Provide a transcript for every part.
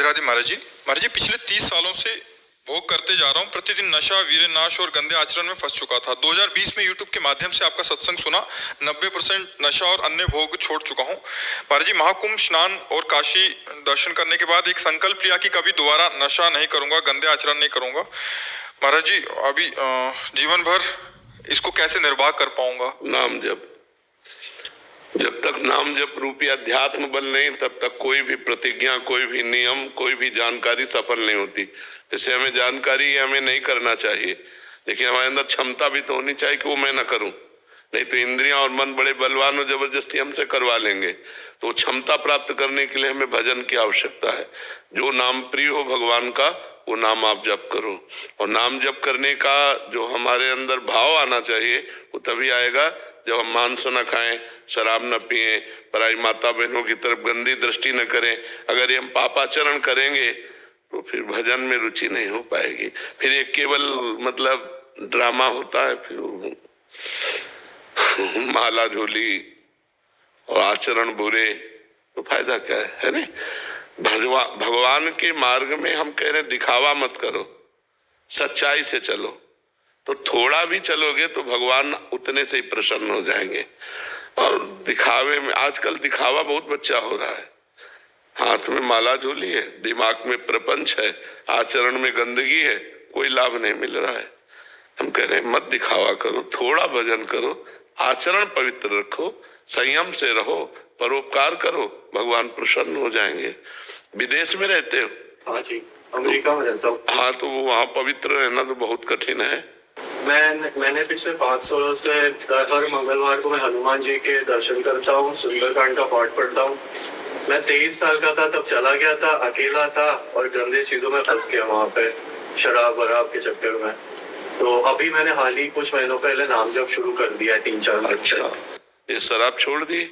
राधे महाराज जी। महाराज जी, पिछले 30 सालों से भोग करते जा रहा हूँ। प्रतिदिन नशा, वीर्य नाश और गंदे आचरण में फंस चुका था। 2020 में यूट्यूब के माध्यम से आपका सत्संग सुना। 90% नशा और अन्य भोग छोड़ चुका हूँ। महाराज जी, महाकुंभ स्नान और काशी दर्शन करने के बाद एक संकल्प लिया कि कभी दोबारा नशा नहीं करूंगा, गंदे आचरण नहीं करूंगा। महाराज जी, अभी जीवन भर इसको कैसे निर्वाह कर पाऊंगा? नाम जप, जब तक नाम जप रूपी अध्यात्म बल नहीं, तब तक कोई भी प्रतिज्ञा, कोई भी नियम, कोई भी जानकारी सफल नहीं होती। जैसे हमें जानकारी है हमें नहीं करना चाहिए, लेकिन हमारे अंदर क्षमता भी तो होनी चाहिए कि वो मैं ना करूं। नहीं तो इंद्रियां और मन बड़े बलवान हो, जबरदस्ती हमसे करवा लेंगे। तो क्षमता प्राप्त करने के लिए हमें भजन की आवश्यकता है। जो नाम प्रिय हो भगवान का, वो नाम आप जप करो। और नाम जप करने का जो हमारे अंदर भाव आना चाहिए, वो तभी आएगा जब हम मांस न खाएं, शराब न पिएं, पराई माता बहनों की तरफ गंदी दृष्टि न करें। अगर ये हम पापाचरण करेंगे तो फिर भजन में रुचि नहीं हो पाएगी। फिर ये केवल मतलब ड्रामा होता है, फिर माला झोली और आचरण बुरे, तो फायदा क्या है नहीं? भगवान के मार्ग में हम कह रहे दिखावा मत करो, सच्चाई से चलो। तो थोड़ा भी चलोगे तो भगवान उतने से ही प्रसन्न हो जाएंगे। और दिखावे में आजकल दिखावा बहुत बच्चा हो रहा है। हाथ में माला झोली है, दिमाग में प्रपंच है, आचरण में गंदगी है, कोई लाभ नहीं मिल रहा है। हम कह रहे हैं मत दिखावा करो, थोड़ा भजन करो, आचरण पवित्र रखो, संयम से रहो, परोपकार करो, भगवान प्रसन्न हो जाएंगे। विदेश में रहते हो? हाँ जी, अमेरिका में रहता हूँ। हाँ, तो वहाँ पवित्र रहना तो बहुत कठिन है। मैंने पिछले 5 सालों से हर मंगलवार को मैं हनुमान जी के दर्शन करता हूँ, सुंदरकांड का पाठ पढ़ता हूँ। मैं 23 साल का था तब चला गया था, अकेला था और गंदे चीजों में फंस गया वहाँ पे, शराब वराब के चक्कर में। तो अभी मैंने हाल ही कुछ महीनों पहले नाम जप शुरू कर दिया है, 3-4 महीने। अच्छा, ये शराब छोड़ दी?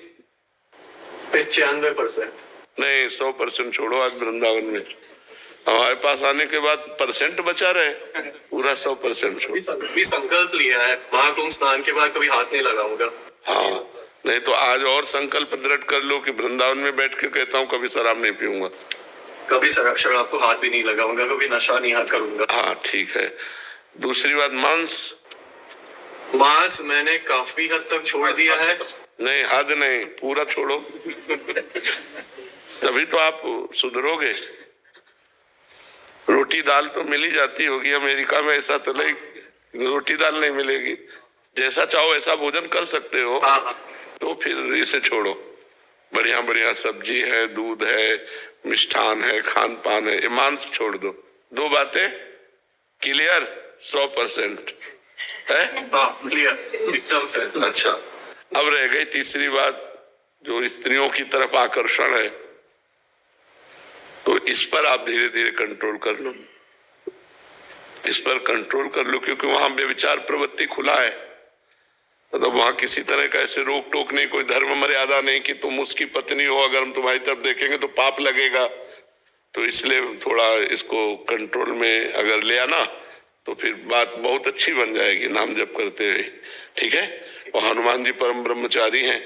95%। नहीं, 100% छोड़ो। आज वृंदावन में हमारे पास आने के बाद परसेंट बचा रहे, पूरा 100% छोड़ो। भी संकल्प लिया है, महाकुंभ स्नान के बाद कभी हाथ नहीं लगाऊंगा। हाँ, नहीं तो आज और संकल्प दृढ़ कर लो कि वृंदावन में बैठ के कहता हूँ कभी शराब नहीं पीऊंगा, कभी शराब को हाथ भी नहीं लगाऊंगा, कभी नशा नहीं हाथ करूंगा। हाँ ठीक है। दूसरी बात, मांस मैंने काफी हद तक छोड़ दिया है। नहीं, हद नहीं, पूरा छोड़ो तभी तो आप सुधरोगे। रोटी दाल तो मिल ही जाती होगी, अमेरिका में ऐसा तो नहीं रोटी दाल नहीं मिलेगी। जैसा चाहो ऐसा भोजन कर सकते हो। तो फिर इसे छोड़ो। बढ़िया बढ़िया सब्जी है, दूध है, मिष्ठान है, खान पान है, ये मांस छोड़ दो। 2 बातें क्लियर? 100% है? क्लियर एकदम से। अच्छा, अब रह गई तीसरी बात, जो स्त्रियों की तरफ आकर्षण है। तो इस पर आप धीरे धीरे कंट्रोल कर लो, इस पर कंट्रोल कर लो, क्योंकि वहां व्यभिचार प्रवृत्ति खुला है। मतलब वहां किसी तरह का ऐसे रोक टोक नहीं, कोई धर्म मर्यादा नहीं कि तुम उसकी पत्नी हो, अगर हम तुम्हारी तरफ देखेंगे तो पाप लगेगा। तो इसलिए थोड़ा इसको कंट्रोल में अगर ले आना तो फिर बात बहुत अच्छी बन जाएगी नाम जप करते हुए। ठीक है? और हनुमान जी परम ब्रह्मचारी हैं,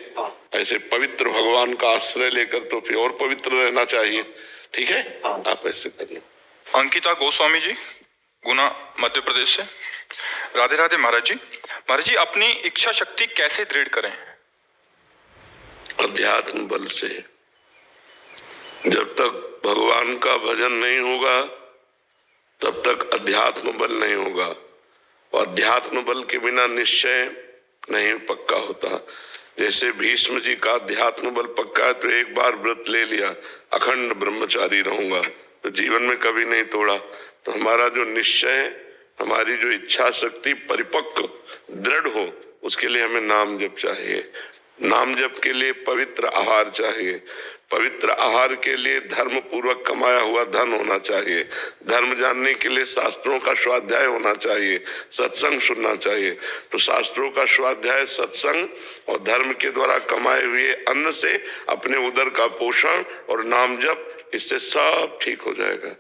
ऐसे पवित्र भगवान का आश्रय लेकर तो फिर और पवित्र रहना चाहिए। ठीक है? आप ऐसे करिए। अंकिता गोस्वामी जी, गुना, मध्य प्रदेश से। राधे राधे महाराज जी। महाराज जी, अपनी इच्छा शक्ति कैसे दृढ़ करें? अध्यात्म बल से। जब तक भगवान का भजन नहीं होगा तब तक अध्यात्म बल नहीं होगा, और अध्यात्म बल के बिना निश्चय नहीं पक्का होता। जैसे भीष्म जी का अध्यात्म बल पक्का है, तो एक बार व्रत ले लिया, अखंड ब्रह्मचारी रहूंगा, तो जीवन में कभी नहीं तोड़ा। तो हमारा जो निश्चय, हमारी जो इच्छा शक्ति परिपक्व दृढ़ हो, उसके लिए हमें नाम जप चाहिए। नाम जप के लिए पवित्र आहार चाहिए। पवित्र आहार के लिए धर्म पूर्वक कमाया हुआ धन होना चाहिए। धर्म जानने के लिए शास्त्रों का स्वाध्याय होना चाहिए, सत्संग सुनना चाहिए। तो शास्त्रों का स्वाध्याय, सत्संग और धर्म के द्वारा कमाए हुए अन्न से अपने उदर का पोषण और नाम जप, इससे सब ठीक हो जाएगा।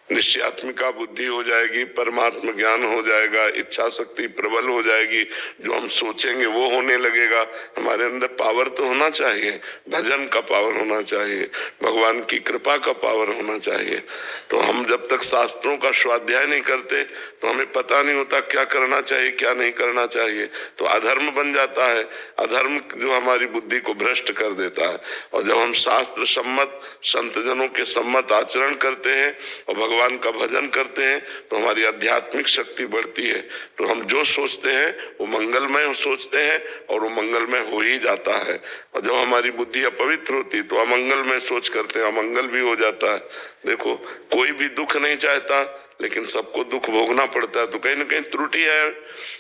निश्चयात्मिका बुद्धि हो जाएगी, परमात्मा ज्ञान हो जाएगा, इच्छा शक्ति प्रबल हो जाएगी, जो हम सोचेंगे वो होने लगेगा। हमारे अंदर पावर तो होना चाहिए, भजन का पावर होना चाहिए, भगवान की कृपा का पावर होना चाहिए। तो हम जब तक शास्त्रों का स्वाध्याय नहीं करते तो हमें पता नहीं होता क्या करना चाहिए क्या नहीं करना चाहिए, तो अधर्म बन जाता है। अधर्म जो हमारी बुद्धि को भ्रष्ट कर देता है। और जब हम शास्त्र सम्मत संतजनों के सम्मत आचरण करते हैं और भगवान का भजन करते हैं तो हमारी आध्यात्मिक शक्ति बढ़ती है। तो हम जो सोचते हैं वो मंगलमय सोचते हैं और वो मंगलमय हो ही जाता है। और जब हमारी बुद्धि अपवित्र होती तो अमंगलमय सोच करते हैं, अमंगल भी हो जाता है। देखो, कोई भी दुख नहीं चाहता लेकिन सबको दुख भोगना पड़ता है। तो कहीं ना कहीं त्रुटि है,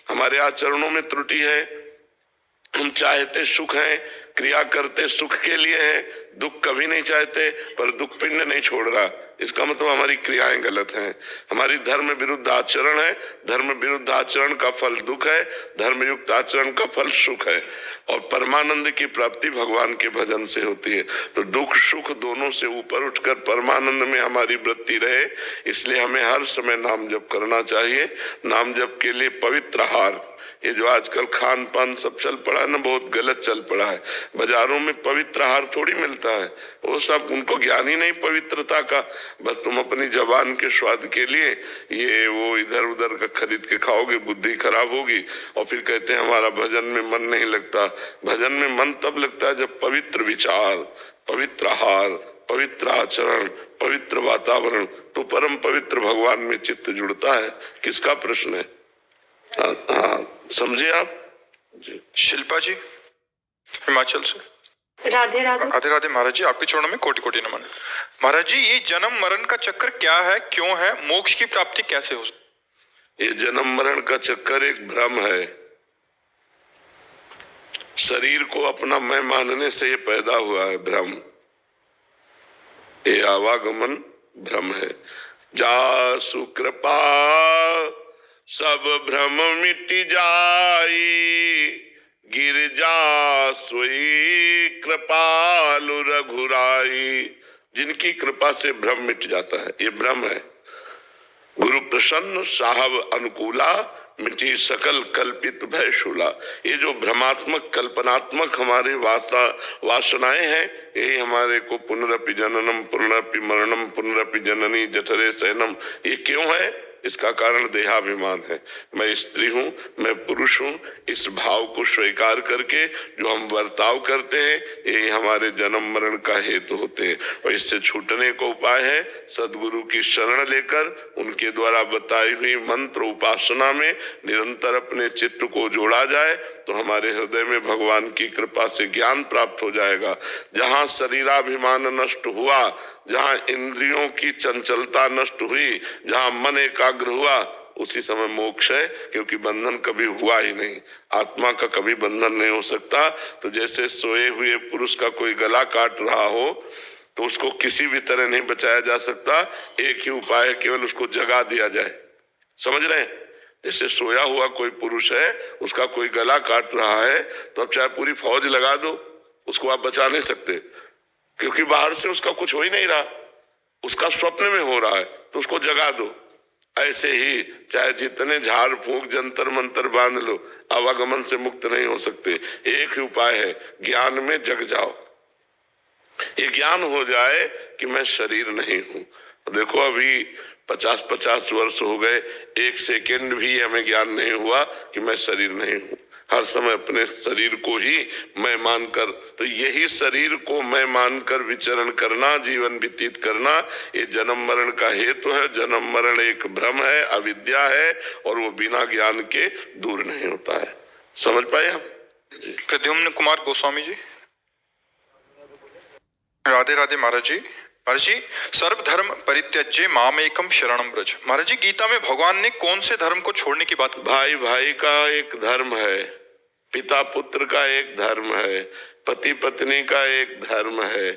हमारे आचरणों में त्रुटि है। हम चाहते सुख हैं, क्रिया करते सुख के लिए है, दुख कभी नहीं चाहते, पर दुख पिंड नहीं छोड़ रहा। इसका मतलब हमारी क्रियाएं गलत हैं, हमारी धर्म विरुद्ध आचरण है। धर्म विरुद्ध आचरण का फल दुख है, धर्मयुक्त आचरण का फल सुख है। और परमानंद की प्राप्ति भगवान के भजन से होती है। तो दुख सुख दोनों से ऊपर उठकर परमानंद में हमारी वृत्ति रहे, इसलिए हमें हर समय नाम जप करना चाहिए। नाम जप के लिए पवित्र आहार, ये जो आजकल खान पान सब चल पड़ा है ना, बहुत गलत चल पड़ा है। बाजारों में पवित्र आहार थोड़ी मिलता है, वो सब उनको ज्ञान ही नहीं पवित्रता का। बस तुम अपनी जबान के स्वाद के लिए ये वो इधर उधर का खरीद के खाओगे, बुद्धि खराब होगी। और फिर कहते हैं हमारा भजन में मन नहीं लगता। भजन में मन तब लगता है जब पवित्र विचार, पवित्र आहार, पवित्र आचरण, पवित्र वातावरण, तो परम पवित्र भगवान में चित्त जुड़ता है। किसका प्रश्न है? हाँ, समझे आप जी। शिल्पा जी हिमाचल से। राधे राधे। राधे राधे महाराज जी, आपके चरणों में कोटि कोटि नमन। महाराज जी, ये जन्म मरण का चक्कर क्या है, क्यों है, मोक्ष की प्राप्ति कैसे हो? ये जन्म मरण का चक्कर एक भ्रम है। शरीर को अपना मैं मानने से ये पैदा हुआ है भ्रम। ये आवागमन भ्रम है। जा सुकृपा सब भ्रम मिट जाई, गिरजा सोई कृपालु रघुराई। जिनकी कृपा से भ्रम मिट जाता है, ये भ्रम है। गुरु प्रसन्न साहब अनुकूला, मिटी सकल कल्पित भय शूला। ये जो भ्रमात्मक कल्पनात्मक हमारे वासनाएं हैं, यही हमारे को पुनरपि जननम पुनरपि मरणम पुनरपि जननी जठरे शयनम। ये क्यों है? इसका कारण देहाभिमान है। मैं स्त्री हूँ, मैं पुरुष हूँ, इस भाव को स्वीकार करके जो हम बर्ताव करते हैं, ये हमारे जन्म मरण का हेतु होते हैं। और इससे छूटने का उपाय है सदगुरु की शरण लेकर उनके द्वारा बताई हुई मंत्र उपासना में निरंतर अपने चित्त को जोड़ा जाए, तो हमारे हृदय में भगवान की कृपा से ज्ञान प्राप्त हो जाएगा। जहाँ शरीराभिमान नष्ट हुआ, जहाँ इंद्रियों की चंचलता नष्ट हुई, जहाँ मन एकाग्र हुआ, उसी समय मोक्ष है। क्योंकि बंधन कभी हुआ ही नहीं, आत्मा का कभी बंधन नहीं हो सकता। तो जैसे सोए हुए पुरुष का कोई गला काट रहा हो तो उसको किसी भी तरह नहीं बचाया जा सकता। एक ही उपाय है, केवल उसको जगा दिया जाए। समझ रहे हैं? जैसे सोया हुआ कोई पुरुष है, उसका कोई गला काट रहा है, तो अब चाहे पूरी फौज लगा दो, उसको आप बचा नहीं सकते, क्योंकि बाहर से उसका कुछ हो ही नहीं रहा, उसका स्वप्न में हो रहा है, तो उसको जगा दो। ऐसे ही चाहे जितने झाड़ फूंक जंतर मंतर बांध लो, आवागमन से मुक्त नहीं हो सकते। एक ही उपाय है, ज्ञान में जग जाओ। ये ज्ञान हो जाए कि मैं शरीर नहीं हूं। देखो अभी 50-50 वर्ष हो गए, एक सेकेंड भी हमें ज्ञान नहीं हुआ कि मैं शरीर नहीं हूं। हर समय अपने शरीर को ही मैं मानकर, तो यही शरीर को मैं मानकर विचरण करना, जीवन व्यतीत करना, ये जन्म मरण का हेतु है। जन्म मरण एक भ्रम है, अविद्या है, और वो बिना ज्ञान के दूर नहीं होता है। समझ पाए आप? प्रद्युम्न कुमार गोस्वामी जी। राधे राधे महाराज जी। महाराज जी, सर्वधर्म परित्यज्य मामेकम शरणम व्रज। महाराज जी, गीता में भगवान ने कौन से धर्म को छोड़ने की बात की? भाई भाई का एक धर्म है, पिता पुत्र का एक धर्म है, पति पत्नी का एक धर्म है,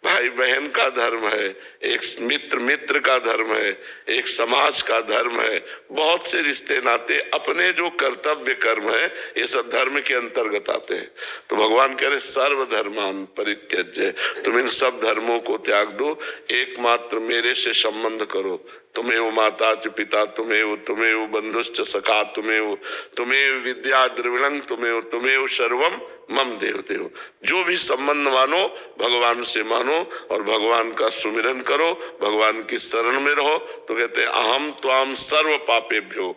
भाई बहन का धर्म है, एक मित्र मित्र का धर्म है, एक समाज का धर्म है, बहुत से रिश्ते नाते अपने जो कर्तव्य कर्म है ये सब धर्म के अंतर्गत आते हैं। तो भगवान कह रहे सर्वधर्मान परित्यज्य, तुम इन सब धर्मों को त्याग दो, एकमात्र मेरे से संबंध करो। तुम्हें माता च पिता, तुम्हें बंधुश्च सखा, तुम्हें विद्या द्रविणं, तुम्हें सर्वम मम देव देव। जो भी संबंध मानो भगवान से मानो और भगवान का सुमिरन करो, भगवान की शरण में रहो। तो कहते हैं अहम त्वाम सर्व पापेभ्यो,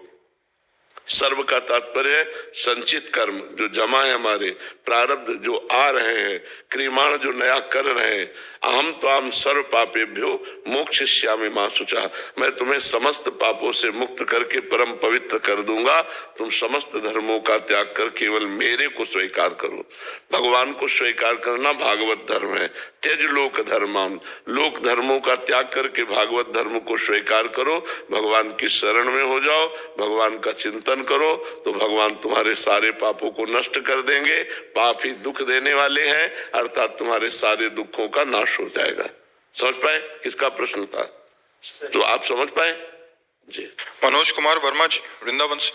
सर्व का तात्पर्य है संचित कर्म जो जमा है, हमारे प्रारब्ध जो आ रहे हैं, क्रियमाण जो नया कर रहे हैं। अहम त्वाम सर्व पापेभ्यो मोक्षयिष्यामि मा शुचः, मैं तुम्हें समस्त पापों से मुक्त करके परम पवित्र कर दूंगा। तुम समस्त धर्मों का त्याग कर केवल मेरे को स्वीकार करो। भगवान को स्वीकार करना भागवत धर्म है। त्यज लोक धर्मान, लोक धर्मों का त्याग करके भागवत धर्म को स्वीकार करो, भगवान की शरण में हो जाओ, भगवान का चिंतन करो, तो भगवान तुम्हारे सारे पापों को नष्ट कर देंगे। पाप ही दुख देने वाले हैं, अर्थात तुम्हारे सारे दुखों का नाश हो जाएगा। समझ पाए किसका प्रश्न था? तो आप समझ पाए जी। मनोज कुमार वर्मा जी, वृंदावन से।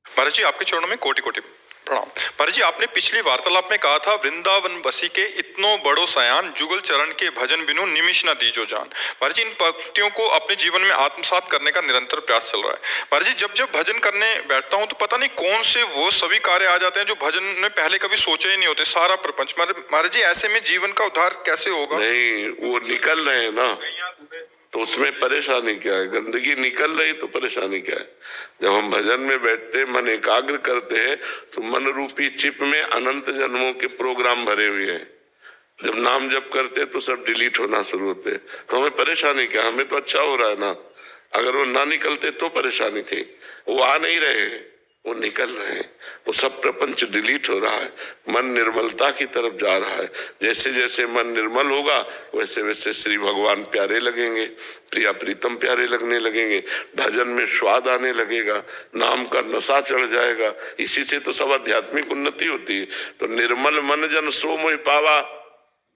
महाराज जी आपके चरणों में कोटि कोटि प्रणाम। महाराज जी आपने पिछली वार्तालाप में कहा था वृंदावन बसी के इतनो बड़ो सयान, जुगल चरण के भजन बिनु निमिष न दीजो जान। महाराज जी इन पंक्तियों को अपने जीवन में आत्मसात करने का निरंतर प्रयास चल रहा है। महाराज जी जब जब भजन करने बैठता हूँ तो पता नहीं कौन से वो सभी कार्य आ जाते हैं जो भजन में पहले कभी सोचे ही नहीं होते, सारा प्रपंच। महाराज जी ऐसे में जीवन का उद्धार कैसे होगा? नहीं, वो निकल रहे हैं ना, तो उसमें परेशानी क्या है? गंदगी निकल रही तो परेशानी क्या है? जब हम भजन में बैठते मन एकाग्र करते हैं तो मन रूपी चिप में अनंत जन्मों के प्रोग्राम भरे हुए हैं। जब नाम जप करते तो सब डिलीट होना शुरू होते, तो हमें परेशानी क्या? हमें तो अच्छा हो रहा है ना। अगर वो ना निकलते तो परेशानी थी। वो आ नहीं रहे, वो निकल रहे हैं, वो सब प्रपंच डिलीट हो रहा है, मन निर्मलता की तरफ जा रहा है। जैसे जैसे मन निर्मल होगा वैसे वैसे श्री भगवान प्यारे लगेंगे, प्रिया प्रीतम प्यारे लगने लगेंगे, भजन में स्वाद आने लगेगा, नाम का नशा चढ़ जाएगा। इसी से तो सब आध्यात्मिक उन्नति होती है। तो निर्मल मन जन सो मोहि पावा,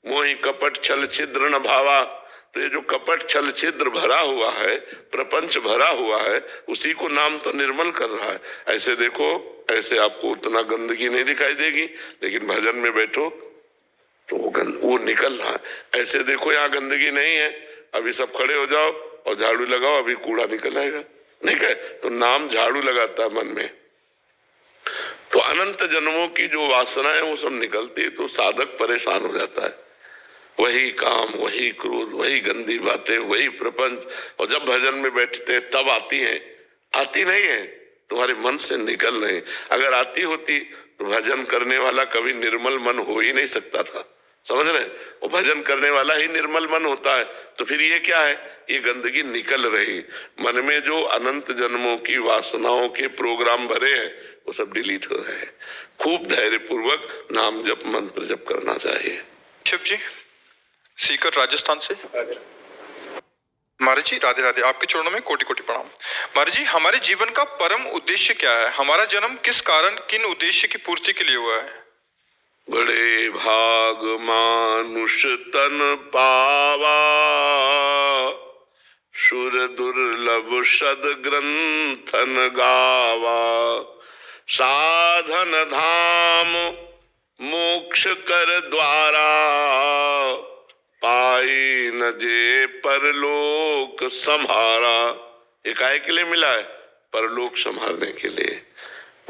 मोहि कपट छल छिद्र न भावा। तो ये जो कपट छल छिद्र भरा हुआ है, प्रपंच भरा हुआ है, उसी को नाम तो निर्मल कर रहा है। ऐसे देखो, ऐसे आपको उतना गंदगी नहीं दिखाई देगी, लेकिन भजन में बैठो तो वो निकल रहा है। ऐसे देखो यहाँ गंदगी नहीं है, अभी सब खड़े हो जाओ और झाड़ू लगाओ, अभी कूड़ा निकल आएगा। नहीं कहे तो नाम झाड़ू लगाता है मन में, तो अनंत जन्मों की जो वासना है वो सब निकलती है। तो साधक परेशान हो जाता है, वही काम, वही क्रोध, वही गंदी बातें, वही प्रपंच। और जब भजन में बैठते हैं तब आती हैं, आती नहीं है, तुम्हारे मन से निकल रहे। अगर आती होती तो भजन करने वाला कभी निर्मल मन हो ही नहीं सकता था। समझ रहे? वो भजन करने वाला ही निर्मल मन होता है। तो फिर ये क्या है? ये गंदगी निकल रही, मन में जो अनंत जन्मों की वासनाओं के प्रोग्राम भरे हैं वो सब डिलीट हो रहे हैं। खूब धैर्य पूर्वक नाम जप मंत्र जप करना चाहिए। शिव जी सीकर राजस्थान से। महाराज जी राधे राधे, आपके चरणों में कोटि कोटि प्रणाम। महाराज जी हमारे जीवन का परम उद्देश्य क्या है? हमारा जन्म किस कारण, किन उद्देश्य की पूर्ति के लिए हुआ है? बड़े भाग मानुष तन पावा, सुर दुर्लभ सद ग्रंथन गावा। साधन धाम मोक्ष कर द्वारा, पाई न जे परलोक संहारा। ये काहे के लिए मिला है? परलोक संभालने के लिए,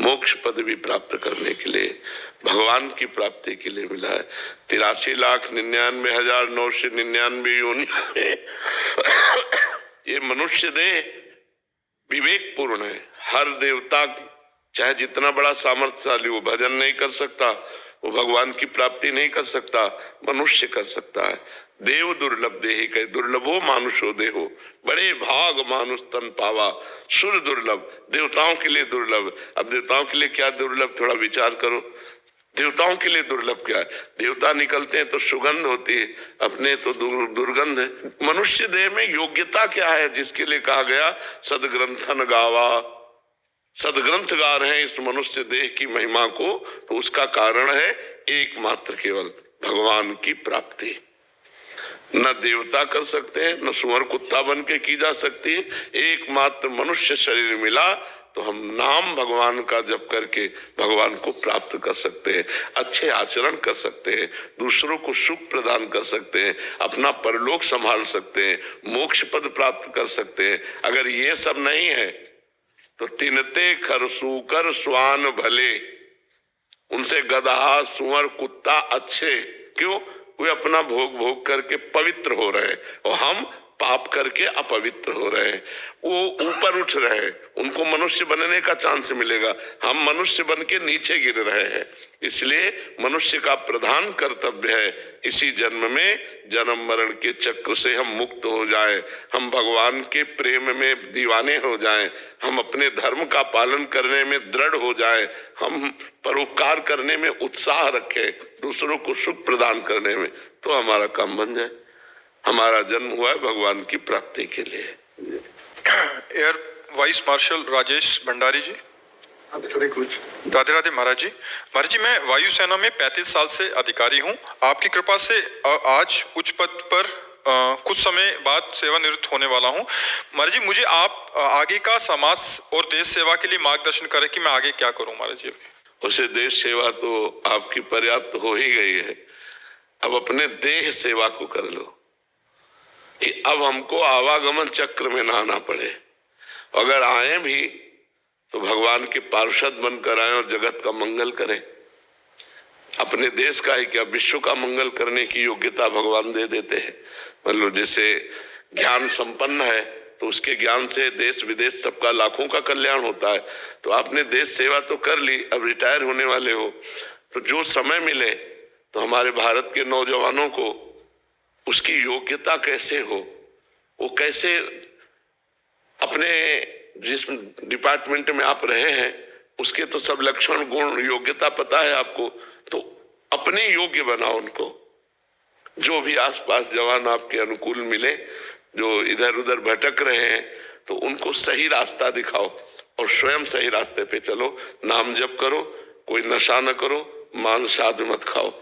मोक्ष पदवी प्राप्त करने के लिए, भगवान की प्राप्ति के लिए मिला है। 83,99,999 योनि ये मनुष्य देह विवेक पूर्ण है। हर देवता चाहे जितना बड़ा सामर्थ्यशाली हो, भजन नहीं कर सकता, वो भगवान की प्राप्ति नहीं कर सकता, मनुष्य कर सकता है। देव दुर्लभ देहि कहे, दुर्लभो मानुषो देहो, बड़े भाग मानुष तन पावा। सुर दुर्लभ, देवताओं के लिए दुर्लभ। अब देवताओं के लिए क्या दुर्लभ, थोड़ा विचार करो। देवताओं के लिए दुर्लभ क्या है? देवता निकलते हैं तो सुगंध होती है, अपने तो दुर्गंध है। मनुष्य देह में योग्यता क्या है जिसके लिए कहा गया सदग्रंथन गावा? सदग्रंथ गा रहे हैं इस मनुष्य देह की महिमा को, तो उसका कारण है एकमात्र केवल भगवान की प्राप्ति। न देवता कर सकते हैं, न सुअर कुत्ता बन के की जा सकती है। एकमात्र मनुष्य शरीर मिला तो हम नाम भगवान का जप करके भगवान को प्राप्त कर सकते हैं, अच्छे आचरण कर सकते हैं, दूसरों को सुख प्रदान कर सकते हैं, अपना परलोक संभाल सकते हैं, मोक्ष पद प्राप्त कर सकते हैं। अगर ये सब नहीं है तो तिनते खरसूकर स्वान भले, उनसे गधा सुअर कुत्ता अच्छे। क्यों? वे अपना भोग भोग करके पवित्र हो रहे हैं और हम पाप करके अपवित्र हो रहे हैं। वो ऊपर उठ रहे हैं, उनको मनुष्य बनने का चांस मिलेगा, हम मनुष्य बन के नीचे गिर रहे हैं। इसलिए मनुष्य का प्रधान कर्तव्य है इसी जन्म में जन्म मरण के चक्र से हम मुक्त हो जाएं, हम भगवान के प्रेम में दीवाने हो जाएं, हम अपने धर्म का पालन करने में दृढ़ हो जाएं, हम परोपकार करने में उत्साह रखें, दूसरों को सुख प्रदान करने में, तो हमारा काम बन जाए। हमारा जन्म हुआ है भगवान की प्राप्ति के लिए। Air vice marshal Rajesh Bhandari ji. Radhe Radhe Maharaj ji. Maharaj ji, मैं वायुसेना में 35 साल से अधिकारी हूँ। आपकी कृपा से आज उच्च पद पर कुछ समय बाद सेवानिवृत्त होने वाला हूँ। महाराज जी, मुझे आप आगे का समाज और देश सेवा के लिए मार्गदर्शन करें कि मैं आगे क्या करूँ महाराज जी। उसे देश सेवा तो आपकी पर्याप्त हो ही गई है, अब अपने देह सेवा को कर लो कि अब हमको आवागमन चक्र में ना आना पड़े। अगर आए भी तो भगवान के पार्षद बनकर आए और जगत का मंगल करें। अपने देश का ही क्या, विश्व का मंगल करने की योग्यता भगवान दे देते हैं। मतलब जैसे ज्ञान संपन्न है तो उसके ज्ञान से देश विदेश सबका लाखों का कल्याण होता है। तो आपने देश सेवा तो कर ली, अब रिटायर होने वाले हो, तो जो समय मिले तो हमारे भारत के नौजवानों को उसकी योग्यता कैसे हो, वो कैसे अपने जिस डिपार्टमेंट में आप रहे हैं उसके तो सब लक्षण गुण योग्यता पता है आपको, तो अपने योग्य बनाओ उनको। जो भी आसपास जवान आपके अनुकूल मिले, जो इधर उधर भटक रहे हैं, तो उनको सही रास्ता दिखाओ और स्वयं सही रास्ते पे चलो। नाम जप करो, कोई नशा न करो, मांस आदि मत खाओ।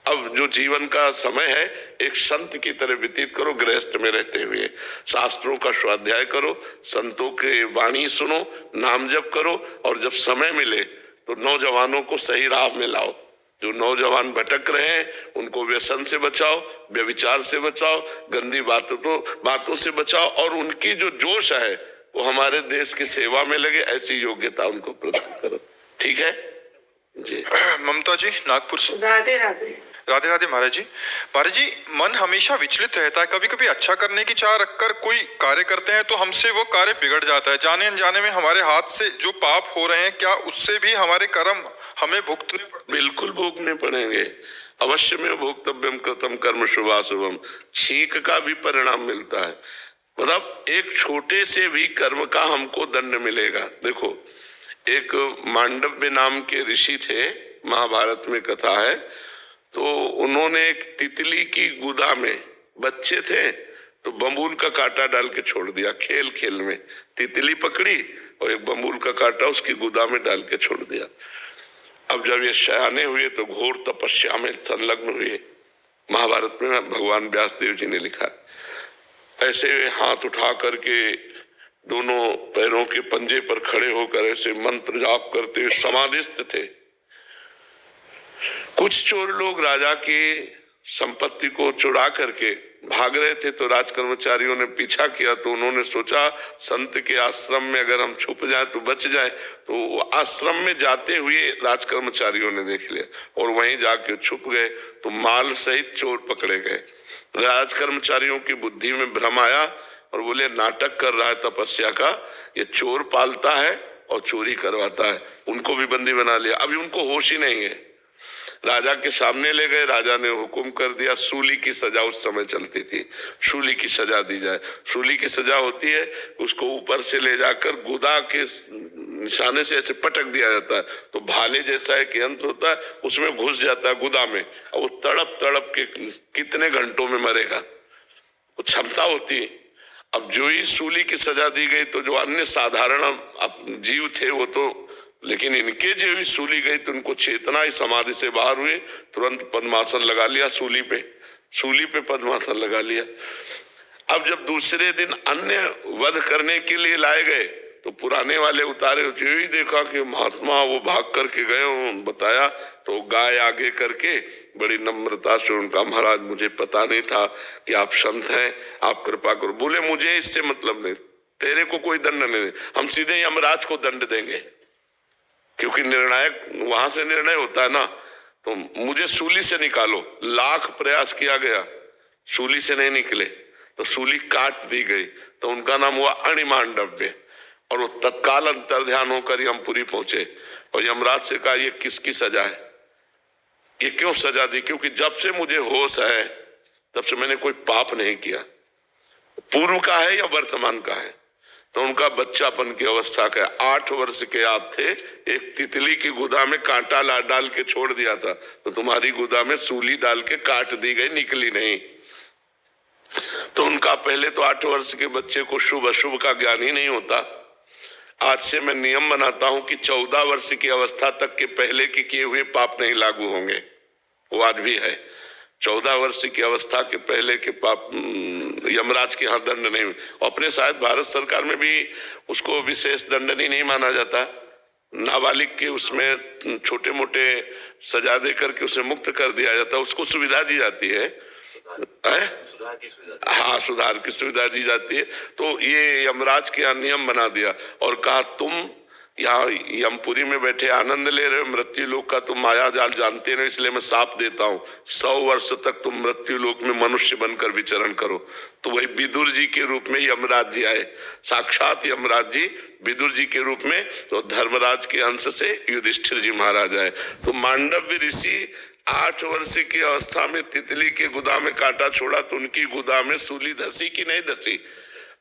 अब जो जीवन का समय है एक संत की तरह व्यतीत करो, गृहस्थ में रहते हुए शास्त्रों का स्वाध्याय करो, संतों के वाणी सुनो, नाम जप करो, और जब समय मिले तो नौजवानों को सही राह में लाओ। जो नौजवान भटक रहे हैं उनको व्यसन से बचाओ, व्यभिचार से बचाओ, गंदी बातों से बचाओ, और उनकी जो जोश है वो हमारे देश की सेवा में लगे, ऐसी योग्यता उनको प्रदान करो। ठीक है जी। ममता जी नागपुर से। राधे राधे। राधे राधे महाराज जी। महाराज जी, मन हमेशा विचलित रहता है। कभी कभी अच्छा करने की चाह रखकर कोई कार्य करते हैं तो हमसे वो कार्य बिगड़ जाता है। जाने अनजाने में हमारे हाथ से जो पाप हो रहे हैं, क्या उससे भी हमारे कर्म हमें भुगतने पड़ते? बिल्कुल भोगने पड़ेंगे, अवश्य में भोक्तव्यम कृतम कर्म शुभाशुभम। छींक का भी परिणाम मिलता है, मतलब एक छोटे से भी कर्म का हमको दंड मिलेगा। देखो, एक मांडव्य नाम के ऋषि थे, महाभारत में कथा है, तो उन्होंने एक तितली की गुदा में, बच्चे थे तो बम्बूल का कांटा डाल के छोड़ दिया। खेल खेल में तितली पकड़ी और एक बम्बूल का कांटा उसकी गुदा में डाल के छोड़ दिया। अब जब ये शयाने हुए तो घोर तपस्या में संलग्न हुए। महाभारत में भगवान व्यास देव जी ने लिखा, ऐसे हाथ उठा करके दोनों पैरों के पंजे पर खड़े होकर ऐसे मंत्र जाप करते समाधिस्थ थे। कुछ चोर लोग राजा की संपत्ति को चुरा करके भाग रहे थे, तो राजकर्मचारियों ने पीछा किया। तो उन्होंने सोचा संत के आश्रम में अगर हम छुप जाए तो बच जाए। तो आश्रम में जाते हुए राजकर्मचारियों ने देख लिया और वहीं जाके छुप गए, तो माल सहित चोर पकड़े गए। राजकर्मचारियों की बुद्धि में भ्रम आया और बोले, नाटक कर रहा है तपस्या का, ये चोर पालता है और चोरी करवाता है। उनको भी बंदी बना लिया। अभी उनको होश ही नहीं है। राजा के सामने ले गए, राजा ने हुक्म कर दिया, सूली की सजा उस समय चलती थी, सूली की सजा दी जाए। सूली की सजा होती है उसको ऊपर से ले जाकर गुदा के निशाने से ऐसे पटक दिया जाता है, तो भाले जैसा एक यंत्र होता है, उसमें घुस जाता है गुदा में, और वो तड़प तड़प के कितने घंटों में मरेगा, वो क्षमता होती है। अब जो ही सूली की सजा दी गई तो जो अन्य साधारण जीव थे वो तो, लेकिन इनके जो भी सूली गई तो उनको चेतना ही समाधि से बाहर हुए, तुरंत पद्मासन लगा लिया सूली पे, सूली पे पद्मासन लगा लिया। अब जब दूसरे दिन अन्य वध करने के लिए लाए गए तो पुराने वाले उतारे, यही देखा कि महात्मा वो भाग करके गए, उन्होंने बताया तो गाय आगे करके बड़ी नम्रता से उनका, महाराज मुझे पता नहीं था कि आप संत हैं, आप कृपा करो। बोले मुझे इससे मतलब नहीं, तेरे को कोई दंड नहीं, हम सीधे यमराज को दंड देंगे, क्योंकि निर्णायक वहां से निर्णय होता है ना। तो मुझे सूली से निकालो। लाख प्रयास किया गया, सूली से नहीं निकले, तो सूली काट दी गई, तो उनका नाम हुआ अणिमांडव्य। और वो तत्काल अंतर्ध्यान होकर यमपुरी पहुंचे और यमराज से कहा, ये किसकी सजा है, ये क्यों सजा दी? क्योंकि जब से मुझे होश है तब से मैंने कोई पाप नहीं किया। पूर्व का है या वर्तमान का है? तो उनका बच्चापन की अवस्था का 8 वर्ष के आप थे, एक तितली की गुदा में कांटा डाल के छोड़ दिया था, तो तुम्हारी गुदा में सूली डाल के काट दी गई, निकली नहीं। तो उनका पहले तो 8 वर्ष के बच्चे को शुभ अशुभ का ज्ञान ही नहीं होता। आज से मैं नियम बनाता हूं कि 14 वर्ष की अवस्था तक के पहले के किए हुए पाप नहीं लागू होंगे, वो आज भी है। 14 वर्ष की अवस्था के पहले के पाप यमराज के यहाँ दंड नहीं। अपने शायद भारत सरकार में भी उसको विशेष दंडनीय नहीं माना जाता, नाबालिग के उसमें छोटे मोटे सजा दे करके उसे मुक्त कर दिया जाता, उसको सुविधा दी जाती है, हाँ सुधार की सुविधा दी जाती है। तो ये यमराज के यहाँ नियम बना दिया और कहा, तुम यहाँ यमपुरी में बैठे आनंद ले रहे हो, मृत्यु लोक का तुम माया जाल जानते नहीं, इसलिए मैं साप देता हूँ 100 वर्ष तक तुम मृत्यु लोक में मनुष्य बनकर विचरण करो। तो वही विदुर जी के रूप में यमराज जी आए, साक्षात यमराज जी विदुर जी के रूप में, तो धर्मराज के अंश से युधिष्ठिर जी महाराज आए। तो मांडव्य ऋषि 8 वर्ष की अवस्था में तितली के गुदा में कांटा छोड़ा, तो उनकी गुदा में सूली धसी कि नहीं धसी?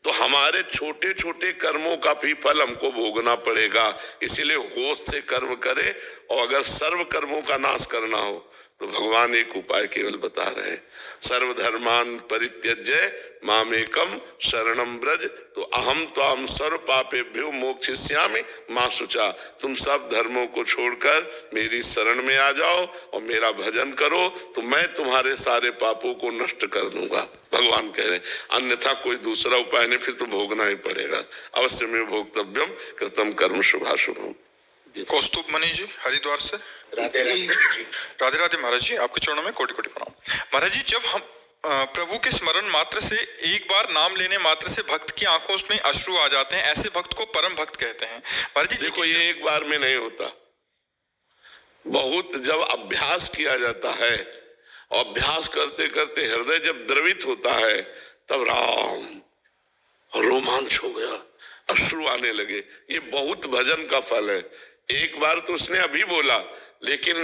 तो हमारे छोटे छोटे कर्मों का भी फल हमको भोगना पड़ेगा, इसीलिए होश से कर्म करे। और अगर सर्व कर्मों का नाश करना हो तो भगवान एक उपाय केवल बता रहे हैं, सर्वधर्मान परित्यज्य मामेकम शरणम ब्रज, तो अहम त्वाम सर्व पापेभ्यो मोक्षयिष्यामि मां शुचा। तुम सब धर्मों को छोड़कर मेरी शरण में आ जाओ और मेरा भजन करो, तो मैं तुम्हारे सारे पापों को नष्ट कर दूंगा, भगवान कह रहे हैं। अन्यथा कोई दूसरा उपाय नहीं, फिर तो भोगना ही पड़ेगा। अवश्य में भोक्तव्यम कृतम कर्म शुभाशुभम। कौस्तुभ मणि जी हरिद्वार से। राधे राधे। राधे राधे महाराज जी, आपके चरणों में कोटि कोटि प्रणाम। महाराज जी, जब हम प्रभु के स्मरण मात्र से, एक बार नाम लेने मात्र से भक्त की आंखों में अश्रु आ जाते हैं, ऐसे भक्त को परम भक्त कहते हैं। महाराज जी देखो, ये एक बार में नहीं होता, बहुत जब अभ्यास किया जाता है, और अभ्यास करते करते हृदय जब द्रवित होता है, तब राम रोमांच हो गया, अश्रु आने लगे। ये बहुत भजन का फल है। एक बार तो उसने अभी बोला, लेकिन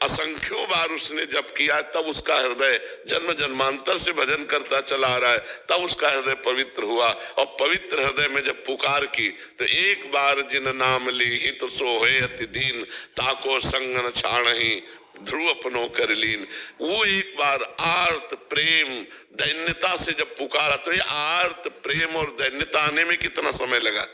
असंख्यों बार उसने जब किया, तब उसका हृदय जन्म जन्मांतर से भजन करता चला आ रहा है, तब उसका हृदय पवित्र हुआ। और पवित्र हृदय में जब पुकार की, तो एक बार जिन नाम ली तो सोहे अति दीन, ताको संग न छाणहि ध्रुव अपनो कर लीन। वो एक बार आर्त प्रेम दैन्यता से जब पुकारा, तो ये आर्त प्रेम और दैन्यता आने में कितना समय लगा,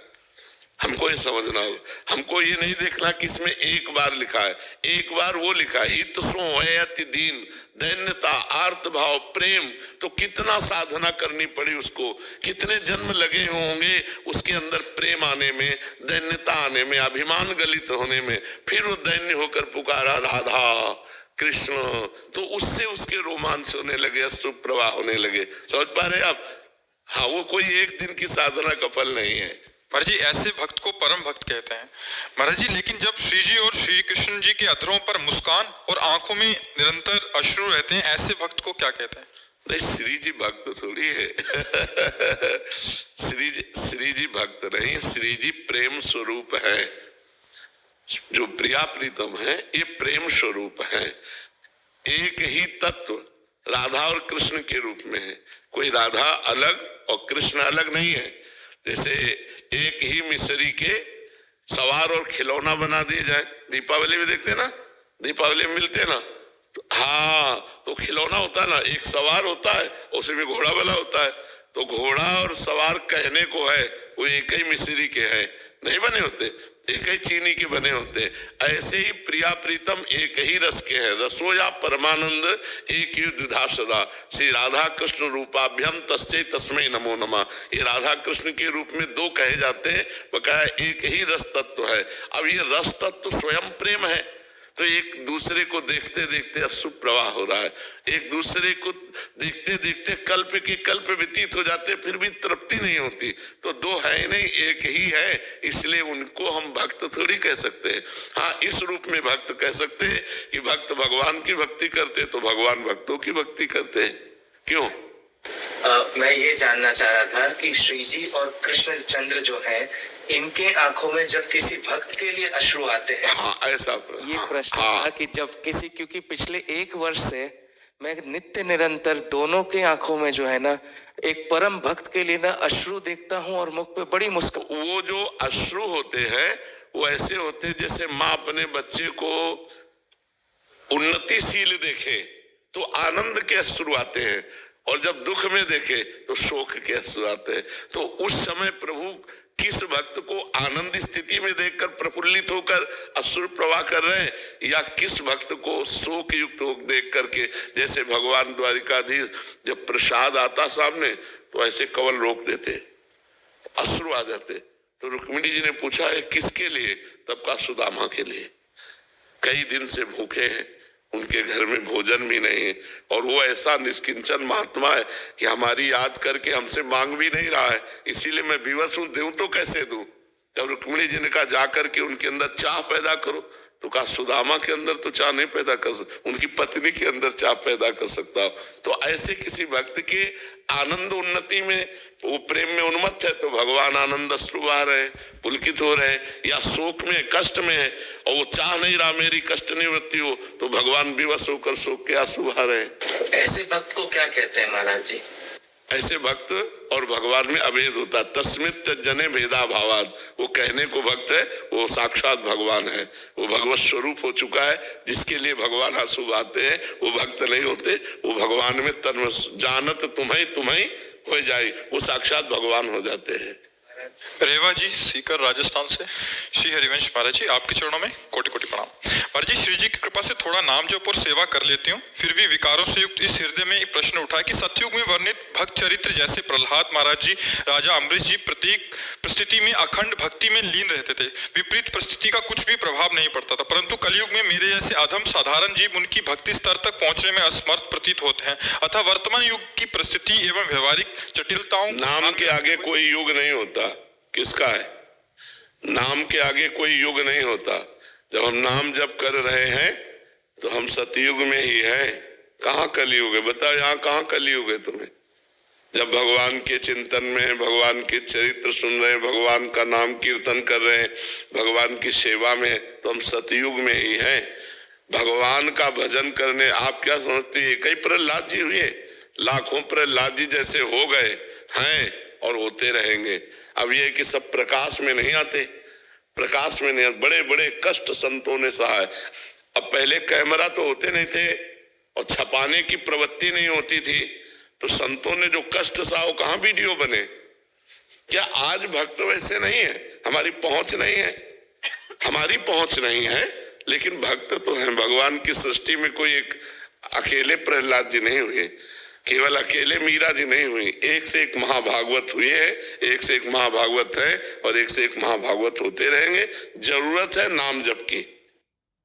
हमको ये समझना हो। हमको ये नहीं देखना कि इसमें एक बार लिखा है, एक बार वो लिखा है हित सो है अति दीन, दैन्यता, आर्त भाव, प्रेम। तो कितना साधना करनी पड़ी उसको, कितने जन्म लगे होंगे उसके अंदर प्रेम आने में, दैन्यता आने में, अभिमान गलित होने में, फिर वो दैन्य होकर पुकारा राधा कृष्ण, तो उससे उसके रोमांच होने लगे, अश्रु प्रवाह होने लगे। समझ पा रहे आप? हाँ, वो कोई एक दिन की साधना का फल नहीं है। महाराज जी, ऐसे भक्त को परम भक्त कहते हैं। महाराज जी, लेकिन जब श्री जी और श्री कृष्ण जी के अधरों पर मुस्कान और आंखों में निरंतर अश्रु रहते हैं, ऐसे भक्त को क्या कहते हैं? नहीं, श्री जी भक्त थोड़ी है। श्री जी भक्त नहीं, श्री जी प्रेम स्वरूप है। जो प्रिया प्रीतम है, ये प्रेम स्वरूप है। एक ही तत्व राधा और कृष्ण के रूप में है, कोई राधा अलग और कृष्ण अलग नहीं है। जैसे एक ही मिसरी के सवार और खिलौना बना दिए जाए, दीपावली में देखते ना, दीपावली में मिलते ना, तो हाँ, तो खिलौना होता है ना, एक सवार होता है, उसी में घोड़ा वाला होता है, तो घोड़ा और सवार कहने को है, वो एक ही मिसरी के हैं, नहीं बने होते। एक ही चीनी के बने होते हैं। ऐसे ही प्रिया प्रीतम एक ही रस के हैं, रसो या परमानंद एक युद्ध द्विधा सदा। श्री राधा कृष्ण रूपाभ्यम तस्मै तस्मै नमो नमः। ये राधा कृष्ण के रूप में दो कहे जाते हैं, बकाया एक ही रस तत्व है। अब ये रस तत्व स्वयं प्रेम है, तो एक दूसरे को देखते देखते अश्रु प्रवाह हो रहा है, एक दूसरे को देखते देखते कल्प के कल्प व्यतीत हो जाते, फिर भी तृप्ति नहीं होती। तो दो है नहीं, एक ही है, इसलिए उनको हम भक्त थोड़ी कह सकते हैं। हाँ, इस रूप में भक्त कह सकते हैं कि भक्त भगवान की भक्ति करते तो भगवान भक्तों की भक्ति करते हैं। क्यों? मैं ये जानना चाह रहा था कि श्री जी और कृष्णचंद्र जो हैं, इनके आंखों में जब किसी भक्त के लिए अश्रु आते हैं। हाँ, ऐसा ये प्रश्न था कि जब किसी, क्योंकि पिछले 1 वर्ष से मैं नित्य निरंतर दोनों के आंखों में जो है ना, एक परम भक्त के लिए ना अश्रु देखता हूँ और मुख पे बड़ी मुस्कान। वो जो अश्रु होते हैं वो ऐसे होते हैं जैसे माँ अपने बच्चे को उन्नतिशील देखे तो आनंद के अश्रु आते हैं, और जब दुख में देखे तो शोक के अश्रु आते हैं। तो उस समय प्रभु किस भक्त को आनंद स्थिति में देखकर प्रफुल्लित होकर अश्रु प्रवाह कर रहे हैं, या किस भक्त को शोक युक्त हो देख करके, जैसे भगवान द्वारिकाधीश जब प्रसाद आता सामने तो ऐसे कवल रोक देते, अश्रु आ जाते। तो रुक्मिणी जी ने पूछा है किसके लिए? तब कहा सुदामा के लिए। कई दिन से भूखे हैं, उनके घर में भोजन भी नहीं है, और वो ऐसा निष्किंचन महात्मा है कि हमारी याद करके हमसे मांग भी नहीं रहा है, इसीलिए मैं विवश हूं, दूं तो कैसे दूं। जब रुक्मिणी जी ने कहा जाकर के उनके अंदर चाह पैदा करो, तो कहा सुदामा के अंदर तो चाह नहीं पैदा कर सकता, उनकी पत्नी के अंदर चाह पैदा कर सकता हो। तो ऐसे किसी भक्त के आनंद उन्नति में, वो प्रेम में उन्मत्त है तो भगवान आनंद अश्रु बहा रहे, पुलकित हो रहे, या शोक में कष्ट में है और वो चाह नहीं रहा मेरी कष्ट निवृत्ति हो, तो भगवान विवश होकर शोक के आंसू बहा रहे। ऐसे भक्त को क्या कहते हैं महाराज जी? ऐसे भक्त और भगवान में अभेद होता है। तस्मित जने भेदा भावाद, वो कहने को भक्त है, वो साक्षात भगवान है, वो भगवत स्वरूप हो चुका है। जिसके लिए भगवान आंसू बहाते हैं वो भक्त नहीं होते, वो भगवान में तन्म जानत तुम्हें हो जाए, वो साक्षात भगवान हो जाते हैं। रेवा जी सीकर राजस्थान से, श्री हरिवंश महाराज जी आपके चरणों में कोटि कोटि प्रणाम। महाराज जी, श्री जी की कृपा से थोड़ा नाम जप और सेवा कर लेती हूँ, फिर भी विकारों से युक्त इस हृदय में एक प्रश्न उठा कि सतयुग में वर्णित भक्त चरित्र जैसे प्रहलाद महाराज जी, राजा अम्बरीश जी प्रत्येक परिस्थिति में अखंड भक्ति में लीन रहते थे, विपरीत परिस्थिति का कुछ भी प्रभाव नहीं पड़ता था, परंतु कलयुग में मेरे जैसे अधम साधारण जीव उनकी भक्ति स्तर तक पहुंचने में असमर्थ प्रतीत होते हैं। अतः वर्तमान युग की परिस्थिति एवं व्यवहारिक जटिलताओं, नाम के आगे कोई युग नहीं होता। किसका है? नाम के आगे कोई युग नहीं होता। जब हम नाम जप कर रहे हैं तो हम सतयुग में ही हैं। कहाँ कलयुग है? बताओ, यहाँ कहाँ कलयुग है तुम्हें? जब भगवान के चिंतन में, भगवान के चरित्र सुन रहे हैं, भगवान का नाम कीर्तन कर रहे हैं, भगवान की सेवा में, तो हम सतयुग में ही हैं। भगवान का भजन करने, आप क्या समझते हैं एक ही प्रहलाद जी हुए? लाखों प्रहलाद जी जैसे हो गए हैं और होते रहेंगे। अब ये कि सब प्रकाश में नहीं आते, प्रकाश में नहीं आते, बड़े बड़े कष्ट संतों ने सहा है। अब पहले कैमरा तो होते नहीं थे और छपाने की प्रवृत्ति नहीं होती थी, तो संतों ने जो कष्ट सहा वो कहाँ वीडियो बने? क्या आज भक्त वैसे नहीं है? हमारी पहुंच नहीं है, हमारी पहुंच नहीं है, लेकिन भक्त तो हैं। भगवान की सृष्टि में कोई एक अकेले प्रहलाद जी नहीं हुए, केवल अकेले मीरा जी नहीं हुई, एक से एक महाभागवत हुए हैं, एक से एक महाभागवत है और एक से एक महाभागवत होते रहेंगे। जरूरत है नाम जप की।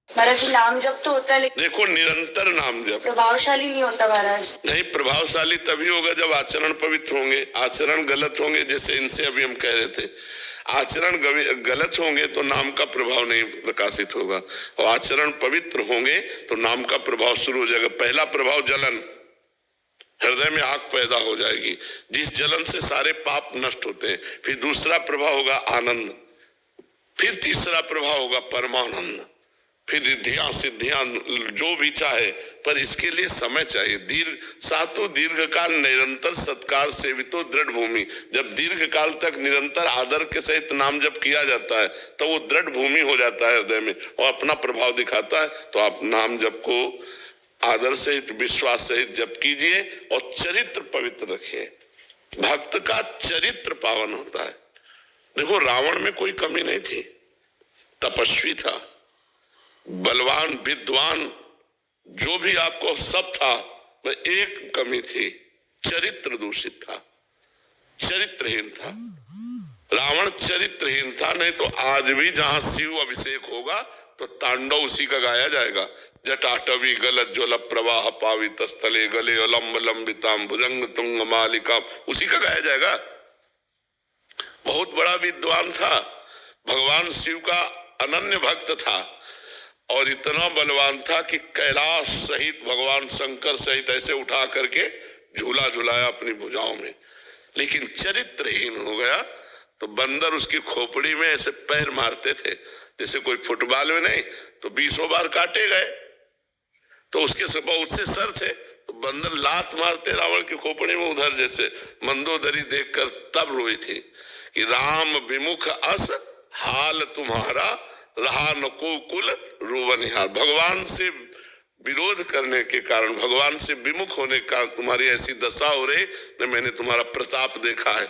महाराज जी, नाम जप तो होता है लेकिन देखो, निरंतर नाम जप प्रभावशाली नहीं होता महाराज। नहीं, प्रभावशाली तभी होगा जब आचरण पवित्र होंगे। आचरण गलत होंगे, जैसे इनसे अभी हम कह रहे थे, आचरण गलत होंगे तो नाम का प्रभाव नहीं प्रकाशित होगा, और आचरण पवित्र होंगे तो नाम का प्रभाव शुरू हो जाएगा। पहला प्रभाव जलन, हृदय में आग पैदा हो जाएगी, जिस जलन से सारे पाप नष्ट होते हैं। फिर दूसरा प्रभाव होगा आनंद, फिर तीसरा प्रभाव होगा परमानंद, फिर रिद्धियां सिद्धियां जो भी चाहे, पर इसके लिए समय चाहिए। सातों दीर्घ काल निरंतर सत्कार सेवितो दृढ़ भूमि। जब दीर्घ काल तक निरंतर आदर के सहित नाम जप किया जाता है तो वो दृढ़ भूमि हो जाता है हृदय में और अपना प्रभाव दिखाता है। तो आप नाम जप को आदर सहित, विश्वास सहित जप कीजिए और चरित्र पवित्र रखिए। भक्त का चरित्र पावन होता है। देखो, रावण में कोई कमी नहीं थी, तपस्वी था, बलवान, विद्वान, जो भी आपको सब था, मैं एक कमी थी, चरित्र दूषित था, चरित्रहीन था। रावण चरित्रहीन था, नहीं तो आज भी जहां शिव अभिषेक होगा तो तांडव उसी का गाया जाएगा। जटाटवी गलत ज्वल प्रवाह पावित स्थले गले अलंब लंबिताम भुजंग तुंग मालिका, उसी का गाया जाएगा। बहुत बड़ा विद्वान था, भगवान शिव का अनन्य भक्त था और इतना बलवान था कि कैलाश सहित भगवान शंकर सहित ऐसे उठा करके झूला झुलाया अपनी भुजाओं में। लेकिन चरित्रहीन हो गया तो बंदर उसकी खोपड़ी में ऐसे पैर मारते थे, जैसे कोई फुटबॉल में नहीं तो 20 बार काटे गए, तो उसके सब बहुत से सर थे, तो बंदर लात मारते रावण की खोपड़ी में। उधर जैसे मंदोदरी देखकर तब रोई थी कि राम विमुख अस हाल तुम्हारा रहा न को कुल रोवनिहार। भगवान से विरोध करने के कारण, भगवान से विमुख होने के कारण तुम्हारी ऐसी दशा हो रही न। मैंने तुम्हारा प्रताप देखा है,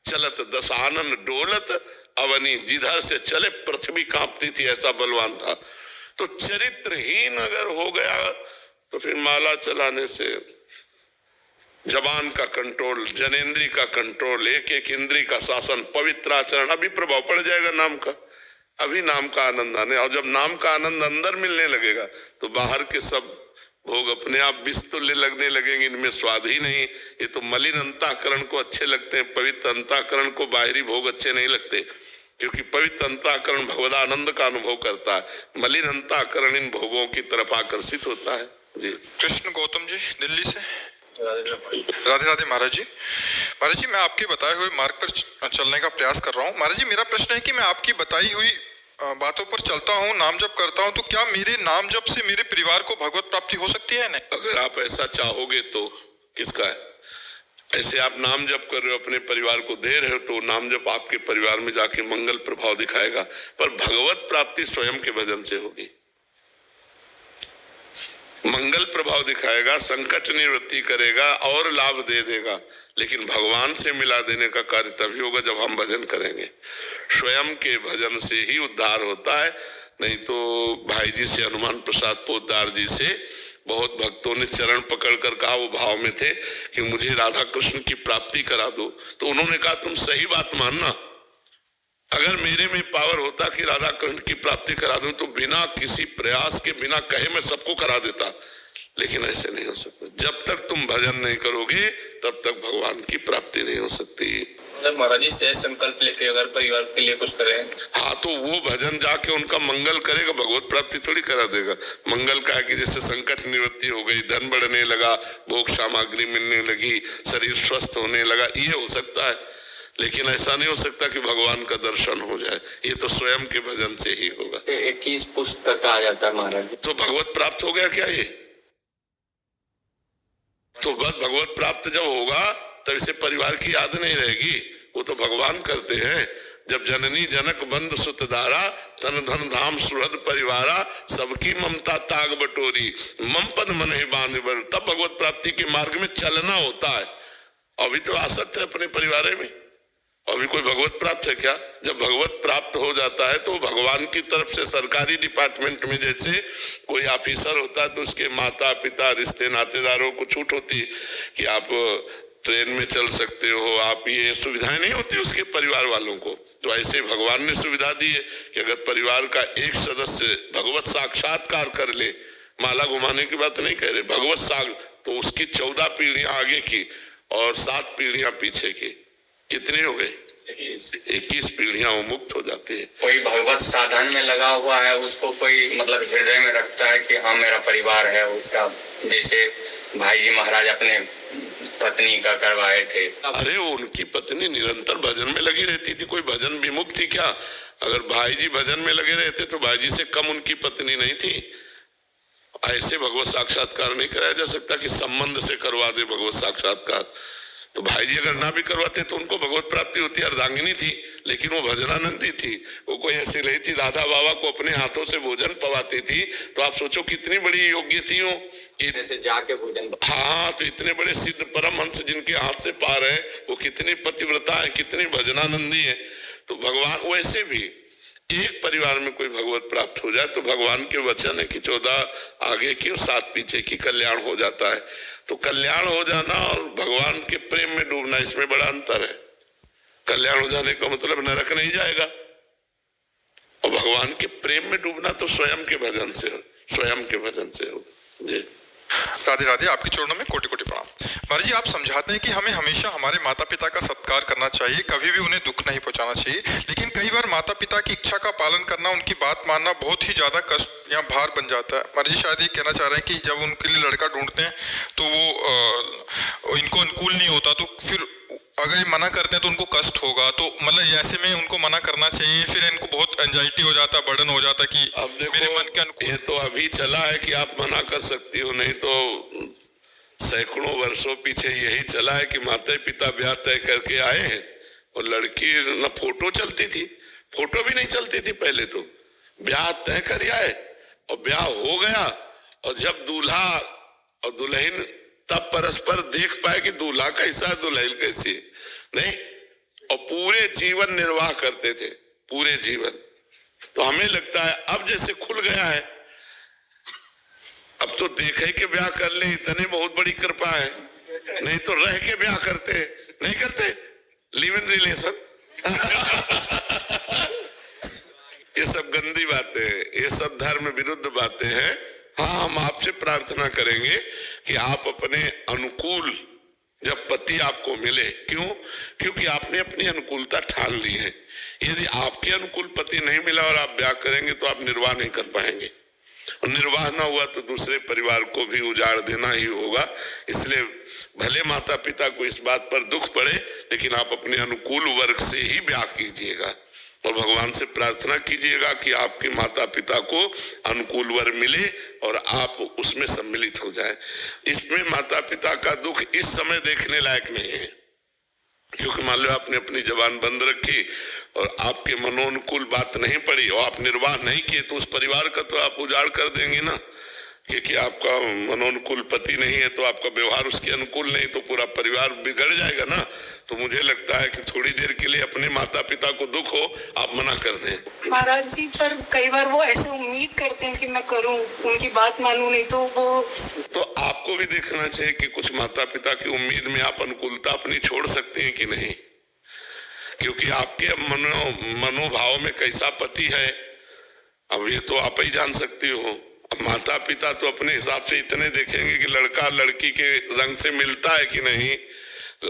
चलत दशानन डोलत अवनी, जिधर से चले पृथ्वी कांपती थी, ऐसा बलवान था। तो चरित्रहीन अगर हो गया तो फिर माला चलाने से जबान का कंट्रोल, जनेंद्री का कंट्रोल, एक एक इंद्री का शासन, पवित्र आचरण, अभी प्रभाव पड़ जाएगा नाम का। अभी नाम का आनंद आने, और जब नाम का आनंद अंदर मिलने लगेगा तो बाहर के सब भोग अपने आप विस्तुल्य लगने लगेंगे, इनमें स्वाद ही नहीं। ये तो मलिन अंतःकरण को अच्छे लगते हैं, पवित्र अंतःकरण को बाहरी भोग अच्छे नहीं लगते, क्योंकि पवित्र अंतःकरण भगवदानंद का अनुभव करता है, मलिन अंतःकरण इन भोगों की तरफ आकर्षित होता है। जी कृष्ण गौतम जी दिल्ली से। राधे राधे महाराज जी। महाराज जी, मैं आपके बताए हुए मार्ग पर चलने का प्रयास कर रहा हूँ। महाराज जी, मेरा प्रश्न है कि मैं आपकी बताई हुई बातों पर चलता हूँ, नाम जप करता हूँ, तो क्या मेरे नाम जप से मेरे परिवार को भगवत प्राप्ति हो सकती है? नहीं, अगर आप ऐसा चाहोगे तो किसका है? ऐसे आप नाम जप कर रहे हो, अपने परिवार को दे रहे हो, तो नाम जप आपके परिवार में जाके मंगल प्रभाव दिखाएगा, पर भगवत प्राप्ति स्वयं के भजन से होगी। मंगल प्रभाव दिखाएगा, संकट निवृत्ति करेगा और लाभ दे देगा, लेकिन भगवान से मिला देने का कार्य तभी होगा जब हम भजन करेंगे। स्वयं के भजन से ही उद्धार होता है, नहीं तो भाई जी से, हनुमान प्रसाद पोद्दार जी से बहुत भक्तों ने चरण पकड़ कर कहा, वो भाव में थे कि मुझे राधा कृष्ण की प्राप्ति करा दो, तो उन्होंने कहा तुम सही बात मानना, अगर मेरे में पावर होता कि राधा कृष्ण की प्राप्ति करा दूं तो बिना किसी प्रयास के, बिना कहे मैं सबको करा देता, लेकिन ऐसे नहीं हो सकता। जब तक तुम भजन नहीं करोगे तब तक भगवान की प्राप्ति नहीं हो सकती। महाराज जी से संकल्प लेके अगर परिवार के लिए कुछ करें, हाँ, तो वो भजन जाके उनका मंगल करेगा, भगवत प्राप्ति थोड़ी करा देगा। मंगल का है कि जैसे संकट निवृत्ति हो गई, धन बढ़ने लगा, भोग सामग्री मिलने लगी, शरीर स्वस्थ होने लगा, ये हो सकता है, लेकिन ऐसा नहीं हो सकता कि भगवान का दर्शन हो जाए। ये तो स्वयं के भजन से ही होगा। 21 पुस्तक आ जाता है महाराज, तो भगवत प्राप्त हो गया क्या? ये तो बस भगवत प्राप्त जब होगा तब इसे परिवार की याद नहीं रहेगी, वो तो भगवान करते हैं। जब जननी जनक बंद सुतदारा, तन धन धाम सुहृद परिवारा, सबकी ममता ताग बटोरी, मम पद मन ही बांध बर, तब भगवत प्राप्ति के मार्ग में चलना होता है। अभी तो आसक्त है अपने परिवार में, अभी कोई भगवत प्राप्त है क्या? जब भगवत प्राप्त हो जाता है तो भगवान की तरफ से सरकारी डिपार्टमेंट में जैसे कोई ऑफिसर होता है तो उसके माता पिता रिश्ते नातेदारों को छूट होती कि आप ट्रेन में चल सकते हो, आप ये सुविधाएं नहीं होती उसके परिवार वालों को। तो ऐसे भगवान ने सुविधा दी है कि अगर परिवार का एक सदस्य भगवत साक्षात्कार कर ले, माला घुमाने की बात नहीं कह रहे, भगवत साक्षात, तो उसकी 14 पीढ़ियां आगे की और 7 पीढ़ियां पीछे की, कितने हो गए? 21 पीढ़ियां वो मुक्त हो जाती है। कोई भगवत साधन में लगा हुआ है, उसको कोई मतलब हृदय में रखता है कि हाँ मेरा परिवार है उसका, जैसे भाई जी महाराज अपने पत्नी का करवाए थे। अरे उनकी पत्नी निरंतर भजन में लगी रहती थी, कोई भजन विमुख थी क्या? अगर भाई जी भजन में लगे रहते तो भाई जी से कम उनकी पत्नी नहीं थी। ऐसे भगवत साक्षात्कार नहीं कराया जा सकता कि संबंध से करवा दे भगवत साक्षात्कार। तो भाई जी अगर ना भी करवाते तो उनको भगवत प्राप्ति होती। अर्धांगिनी थी लेकिन वो भजनानंदी थी, वो कोई ऐसी नहीं थी राधा बाबा को अपने हाथों से भोजन पवाती थी। तो आप सोचो कितनी बड़ी योग्य थी वो, जैसे जाके भोजन। हाँ, तो इतने बड़े सिद्ध परमहंस जिनके हाथ से पार है, वो कितनी पतिव्रता है, कितनी भजनानंदी है। तो भगवान वैसे भी एक परिवार में कोई भगवत प्राप्त हो जाए तो भगवान के वचन है कि 14 आगे की और 7 पीछे की कल्याण हो जाता है। तो कल्याण हो जाना और भगवान के प्रेम में डूबना, इसमें बड़ा अंतर है। कल्याण हो जाने का मतलब नरक नहीं जाएगा, और भगवान के प्रेम में डूबना तो स्वयं के भजन से हो, स्वयं के भजन से हो। जी राधे राधे, आपके चरणों में कोटि कोटि प्रणाम। महाराज जी, आप समझाते हैं कि हमें हमेशा हमारे माता पिता का सत्कार करना चाहिए, कभी भी उन्हें दुख नहीं पहुंचाना चाहिए, लेकिन कई बार माता पिता की इच्छा का पालन करना, उनकी बात मानना बहुत ही ज्यादा कष्ट या भार बन जाता है। महाराज जी शायद ये कहना चाह रहे हैं कि जब उनके लिए लड़का ढूंढते हैं तो वो इनको अनुकूल नहीं होता, तो फिर अगर ये मना करते हैं तो उनको कष्ट होगा, तो मतलब ऐसे में उनको मना करना चाहिए, फिर इनको बहुत एंजाइटी हो जाता है, बर्डन हो जाता है कि अब देखो, मेरे मन के अनुकूल। ये तो अभी चला है कि आप मना कर सकती हो, नहीं तो सैकड़ों वर्षों पीछे यही चला है कि माता पिता ब्याह तय करके आए हैं और लड़की न फोटो चलती थी, फोटो भी नहीं चलती थी पहले, तो ब्याह तय कर आए और ब्याह हो गया, और जब दूल्हा और दुल्हन तब परस्पर देख पाए कि दूल्हा कैसा है दुल्हन कैसी है, नहीं, और पूरे जीवन निर्वाह करते थे, पूरे जीवन। तो हमें लगता है अब जैसे खुल गया है, अब तो देखे के ब्याह कर ले, इतने बहुत बड़ी कृपा है, नहीं तो रह के ब्याह करते, नहीं करते लिव इन रिलेशन। ये सब गंदी बातें हैं, ये सब धर्म विरुद्ध बातें हैं। हाँ, हम आपसे प्रार्थना करेंगे कि आप अपने अनुकूल जब पति आपको मिले, क्यों? क्योंकि आपने अपनी अनुकूलता ठान ली है। यदि आपके अनुकूल पति नहीं मिला और आप ब्याह करेंगे तो आप निर्वाह नहीं कर पाएंगे, और निर्वाह ना हुआ तो दूसरे परिवार को भी उजाड़ देना ही होगा। इसलिए भले माता पिता को इस बात पर दुख पड़े, लेकिन आप अपने अनुकूल वर्ग से ही ब्याह कीजिएगा और भगवान से प्रार्थना कीजिएगा कि आपके माता पिता को अनुकूल वर मिले और आप उसमें सम्मिलित हो जाए। इसमें माता पिता का दुख इस समय देखने लायक नहीं है, क्योंकि मान लो आपने अपनी जबान बंद रखी और आपके मनोनुकूल बात नहीं पड़ी और आप निर्वाह नहीं किए, तो उस परिवार का तो आप उजाड़ कर देंगे ना, क्योंकि आपका मनोनुकूल पति नहीं है तो आपका व्यवहार उसके अनुकूल नहीं, तो पूरा परिवार बिगड़ जाएगा ना। तो मुझे लगता है कि थोड़ी देर के लिए अपने माता पिता को दुख हो, आप मना कर दें। महाराज जी, पर कई बार वो ऐसे उम्मीद करते हैं कि मैं करूं, उनकी बात मानूं, नहीं तो वो। तो आपको भी देखना चाहिए कि कुछ माता पिता की उम्मीद में आप अनुकूलता अपनी छोड़ सकते हैं कि नहीं, क्योंकि आपके मनोभाव में कैसा पति है अब ये तो आप ही जान सकती हो। अब माता पिता तो अपने हिसाब से इतने देखेंगे कि लड़का लड़की के रंग से मिलता है कि नहीं,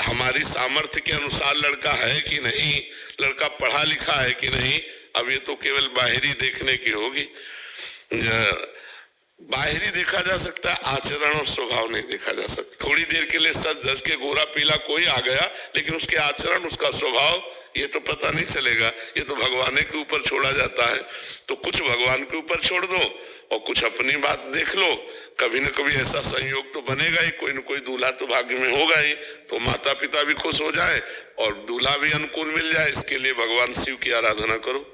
हमारी सामर्थ्य के अनुसार लड़का है कि नहीं, लड़का पढ़ा लिखा है कि नहीं। अब ये तो केवल बाहरी देखने की होगी, बाहरी देखा जा सकता है, आचरण और स्वभाव नहीं देखा जा सकता। थोड़ी देर के लिए सच धज के गोरा पीला कोई आ गया, लेकिन उसके आचरण उसका स्वभाव ये तो पता नहीं चलेगा, ये तो भगवान के ऊपर छोड़ा जाता है। तो कुछ भगवान के ऊपर छोड़ दो और कुछ अपनी बात देख लो, कभी न कभी ऐसा संयोग तो बनेगा ही, कोई न कोई दूल्हा तो भाग्य में होगा ही, तो माता पिता भी खुश हो जाए और दूल्हा भी अनुकूल मिल जाए। इसके लिए भगवान शिव की आराधना करो।